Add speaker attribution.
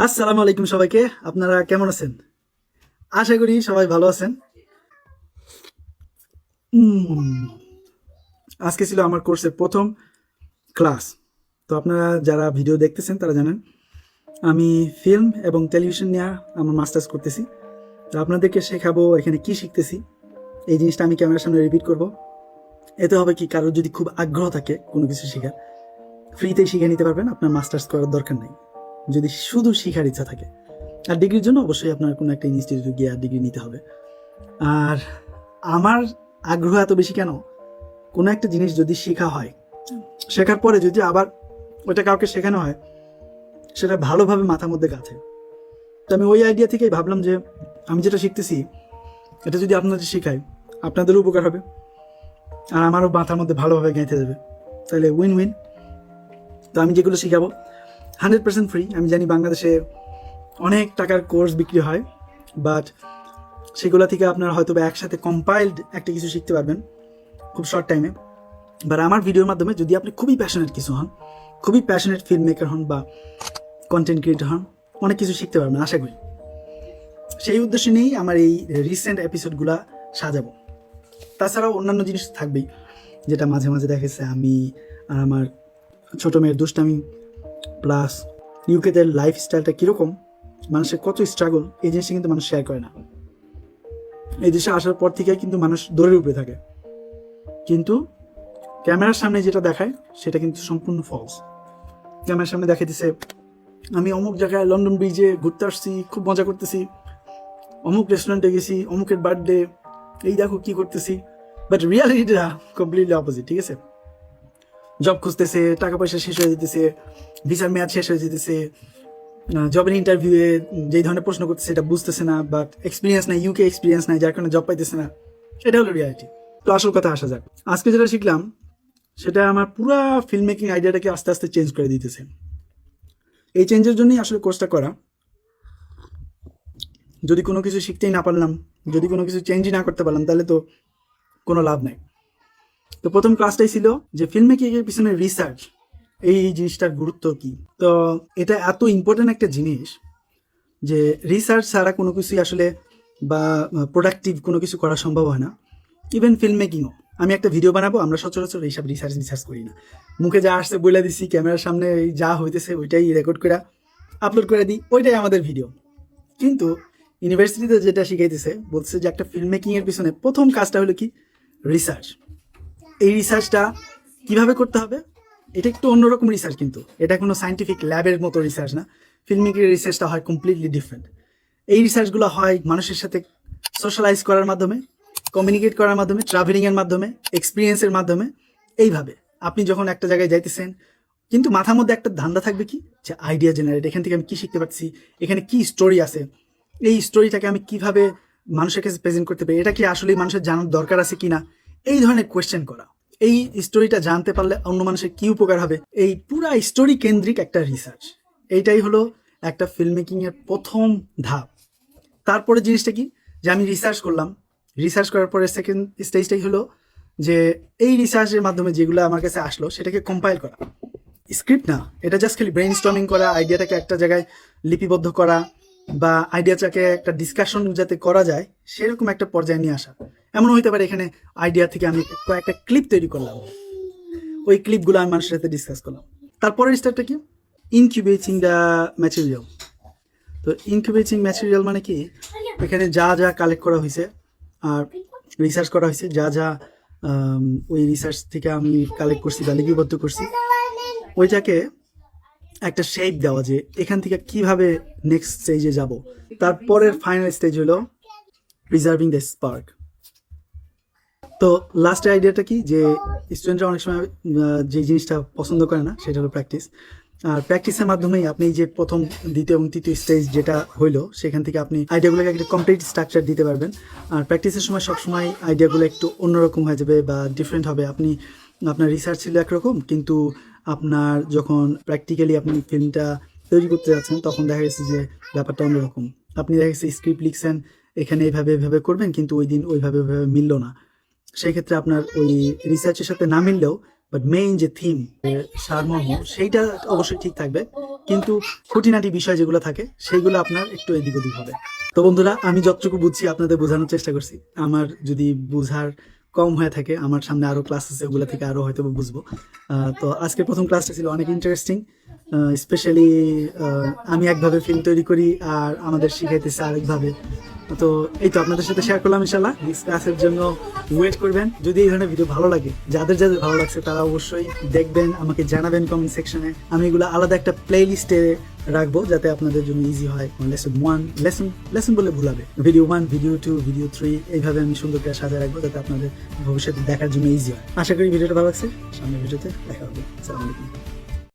Speaker 1: আসসালামু আলাইকুম সবাইকে। আপনারা কেমন আছেন? আশা করি সবাই ভালো আছেন। আজকে ছিল আমার কোর্সের প্রথম ক্লাস। তো আপনারা যারা ভিডিও দেখতেছেন তারা জানেন আমি ফিল্ম এবং টেলিভিশন নিয়ে আমার মাস্টার্স করতেছি। তো আপনাদেরকে শেখাবো এখানে কি শিখতেছি, এই জিনিসটা আমি ক্যামেরার সামনে রিপিট করব। এতে হবে কি, কারোর যদি খুব আগ্রহ থাকে কোনো কিছু শেখার, ফ্রিতেই শিখে নিতে পারবেন, আপনার মাস্টার্স করার দরকার নেই যদি শুধু শেখার ইচ্ছা থাকে। আর ডিগ্রির জন্য অবশ্যই আপনার কোনো একটা ইনস্টিটিউটে গিয়ে ডিগ্রি নিতে হবে। আর আমার আগ্রহ এত বেশি কেন, কোনো একটা জিনিস যদি শেখা হয়, শেখার পরে যদি আবার ওটা কাউকে শেখানো হয়, সেটা ভালোভাবে মাথার মধ্যে গাঁথে। তো আমি ওই আইডিয়া থেকেই ভাবলাম যে আমি যেটা শিখতেছি এটা যদি আপনাদের শেখাই, আপনাদেরও উপকার হবে আর আমারও মাথার মধ্যে ভালোভাবে গেঁথে দেবে, তাহলে উইন উইন। তো আমি যেগুলো শেখাবো 100% ফ্রি। আমি জানি বাংলাদেশে অনেক টাকার কোর্স বিক্রি হয়, বাট সেগুলো থেকে আপনার হয়তো বা একসাথে কম্পাইলড একটা কিছু শিখতে পারবেন খুব শর্ট টাইমে। বাট আমার ভিডিওর মাধ্যমে যদি আপনি খুবই প্যাশনেট কিছু হন, খুবই প্যাশনেট ফিল্ম মেকার হন বা কন্টেন্ট ক্রিয়েটর হন, অনেক কিছু শিখতে পারবেন আশা করি। সেই উদ্দেশ্য নিয়েই আমার এই রিসেন্ট এপিসোডগুলো সাজাবো। তাছাড়াও অন্যান্য জিনিস থাকবেই, যেটা মাঝে মাঝে দেখেছে আমি আর আমার ছোটো মেয়ের দুষ্টামি, প্লাস ইউকেতে লাইফস্টাইলটা কীরকম, মানুষের কত স্ট্রাগল, এই জিনিসটা কিন্তু মানুষ শেয়ার করে না। এই দেশে আসার পর থেকে কিন্তু মানুষ দৌড়ের উপরে থাকে, কিন্তু ক্যামেরার সামনে যেটা দেখায় সেটা কিন্তু সম্পূর্ণ ফলস। ক্যামেরার সামনে দেখাইতেছে আমি অমুক জায়গায় লন্ডন ব্রিজে ঘুরতে আসছি, খুব মজা করতেছি, অমুক রেস্টুরেন্টে গেছি, অমুকের বার্থডে, এই দেখো কি করতেছি। বাট রিয়ালিটিটা কমপ্লিটলি অপোজিট। ঠিক আছে, জব খুঁজতেছে, টাকা পয়সা শেষ হয়ে যেতেছে, ভিসার মেয়াদ শেষ হয়ে যেতেছে, জবের ইন্টারভিউয়ে যেই ধরনের প্রশ্ন করতেছে এটা বুঝতেছে না, বাট এক্সপিরিয়েন্স নাই, ইউকে এক্সপিরিয়েন্স নাই, যার কারণে জব পাইতেছে না। এটা হলো রিয়ালিটি। তো আসল কথা আসা যাক, আজকে যেটা শিখলাম সেটা আমার পুরো ফিল্ম মেকিং আইডিয়াটাকে আস্তে আস্তে চেঞ্জ করে দিতেছে। এই চেঞ্জের জন্যই আসলে কোর্সটা করা। যদি কোনো কিছু শিখতেই না পারলাম, যদি কোনো কিছু চেঞ্জই না করতে পারলাম, তাহলে তো কোনো লাভ নাই। তো প্রথম ক্লাসটাই ছিল যে ফিল্ম মেকিং এর পিছনে রিসার্চ, এই জিনিসটার গুরুত্ব কি। তো এটা এত ইম্পর্টেন্ট একটা জিনিস যে রিসার্চ ছাড়া কোনো কিছুই আসলে বা প্রোডাক্টিভ কোনো কিছু করা সম্ভব হয় না। ইভেন ফিল্ম মেকিংও, আমি একটা ভিডিও বানাবো, আমরা সচরাচর এইসব রিসার্চ করি না। মুখে যা আসছে বলে দিচ্ছি, ক্যামেরার সামনে যা হইতেছে ওইটাই রেকর্ড করে আপলোড করে দিই, ওইটাই আমাদের ভিডিও। কিন্তু ইউনিভার্সিটিতে যেটা শিখাইতেছে, বলছে যে একটা ফিল্ম মেকিং এর পিছনে প্রথম কাজটা হলো কি, রিসার্চ। এই রিসার্চটা কিভাবে করতে হবে, এটা একটু অন্যরকম রিসার্চ, কিন্তু এটা কোনো সায়েন্টিফিক ল্যাবের মতো রিসার্চ না। ফিল্ম মেকিং এর রিসার্চটা হয় কমপ্লিটলি ডিফারেন্ট। এই রিসার্চগুলো হয় মানুষের সাথে সোশ্যালাইজ করার মাধ্যমে, কমিউনিকেট করার মাধ্যমে, ট্রাভেলিংয়ের মাধ্যমে, এক্সপিরিয়েন্সের মাধ্যমে। এইভাবে আপনি যখন একটা জায়গায় যাইতেছেন, কিন্তু মাথার মধ্যে একটা ধান্দা থাকবে কি, যে আইডিয়া জেনারেট, এখান থেকে আমি কী শিখতে পারছি, এখানে কি স্টোরি আছে, এই স্টোরিটাকে আমি কিভাবে মানুষের কাছে প্রেজেন্ট করতে পারি, এটা কি আসলেই মানুষের জানার দরকার আছে কিনা, এই ধরনের কোয়েশ্চেন করা। এই স্টোরিটা জানতে পারলে অন্য মানুষের কি উপকার হবে, এই পুরা স্টোরি কেন্দ্রিক একটা রিসার্চ। এইটাই হলো একটা ফিল্ম মেকিং এর প্রথম ধাপ। তারপরে জিনিসটা কি, যে আমি রিসার্চ করলাম, রিসার্চ করার পরে সেকেন্ড স্টেজটাই হলো যে এই রিসার্চের মাধ্যমে যেগুলো আমার কাছে আসলো সেটাকে কম্পাইল করা। স্ক্রিপ্ট না, এটা জাস্ট খালি ব্রেইন স্টর্মিং করা, আইডিয়াটাকে একটা জায়গায় লিপিবদ্ধ করা, বা আইডিয়াটাকে একটা ডিসকাশন যাতে করা যায় সেরকম একটা পর্যায়ে নিয়ে আসা। এমন হইতে পারে এখানে আইডিয়া থেকে আমি কয়েকটা ক্লিপ তৈরি করলাম, ওই ক্লিপগুলো আমি মানুষের সাথে ডিসকাস করলাম। তারপরের স্টেপটা কি, ইনকিউবেটিং দ্য ম্যাটেরিয়াল। তো ইনকিউবেটিং ম্যাটেরিয়াল মানে কি, এখানে যা যা কালেক্ট করা হয়েছে আর রিসার্চ করা হয়েছে, যা যা ওই রিসার্চ থেকে আমি কালেক্ট করছি বা লিপিবদ্ধ করছি, ওইটাকে একটা শেপ দেওয়া, যে এখান থেকে কিভাবে নেক্সট স্টেজে যাব। তারপরের ফাইনাল স্টেজ হলো প্রিজার্ভিং দ্য স্পার্ক। তো লাস্ট আইডিয়াটা কি, যে স্টুডেন্টরা অনেক সময় যে জিনিসটা পছন্দ করে না সেটা হলো প্র্যাকটিস। আর প্র্যাকটিসের মাধ্যমেই আপনি যে প্রথম, দ্বিতীয় এবং তৃতীয় স্টেজ যেটা হইলো, সেখান থেকে আপনি আইডিয়াগুলোকে একটা কমপ্লিট স্ট্রাকচার দিতে পারবেন। আর প্র্যাকটিসের সময় সবসময় আইডিয়াগুলো একটু অন্যরকম হয়ে যাবে বা ডিফারেন্ট হবে। আপনার রিসার্চ ছিল একরকম, কিন্তু আপনার যখন প্র্যাকটিক্যালি আপনি ফিল্মটা তৈরি করতে যাচ্ছেন তখন দেখা গেছে যে ব্যাপারটা অন্যরকম। আপনি দেখা গেছে স্ক্রিপ্ট লিখছেন, এখানে এইভাবে করবেন, কিন্তু ওই দিন ওইভাবে মিললো না। সেই ক্ষেত্রে আপনার ওই রিসার্চের সাথে না মিললেও বাট মেইন যে থিম, সারমর্ম, সেইটা অবশ্যই ঠিক থাকবে, কিন্তু খুঁটিনাটি বিষয় যেগুলো থাকে সেইগুলো আপনার একটু এদিক ওদিক হবে। তো বন্ধুরা, আমি যতটুকু বুঝছি আপনাদের বোঝানোর চেষ্টা করছি। আমার যদি বুঝার কম হয়ে থাকে, আমার সামনে আরো ক্লাস আছে, ওগুলো থেকে আরো হয়তো বা বুঝবো। তো আজকে প্রথম ক্লাসটা ছিল অনেক ইন্টারেস্টিং। স্পেশালি আমি একভাবে ফিল্ম তৈরি করি আর আমাদের শিখাইতেছে আরেকভাবে। তো এই তো আপনাদের সাথে শেয়ার করলাম। ইনশাল্লাহ নেক্সট ক্লাসের জন্য ওয়েট করবেন। যদি এই ধরনের ভিডিও ভালো লাগে, যাদের যাদের ভালো লাগছে তারা অবশ্যই দেখবেন, আমাকে জানাবেন কমেন্ট সেকশনে। আমি এগুলো আলাদা একটা প্লে লিস্টে রাখবো যাতে আপনাদের জন্য ইজি হয়। লেসন বলে ভুল হবে। ভিডিও 1, ভিডিও 2, ভিডিও 3 এইভাবে আমি সুন্দর করে সাজিয়ে রাখবো যাতে আপনাদের ভবিষ্যতে দেখার জন্য ইজি হয়। আশা করি ভিডিওটা ভালো লাগছে। সামনের ভিডিওতে দেখা হবে। আসসালামু আলাইকুম।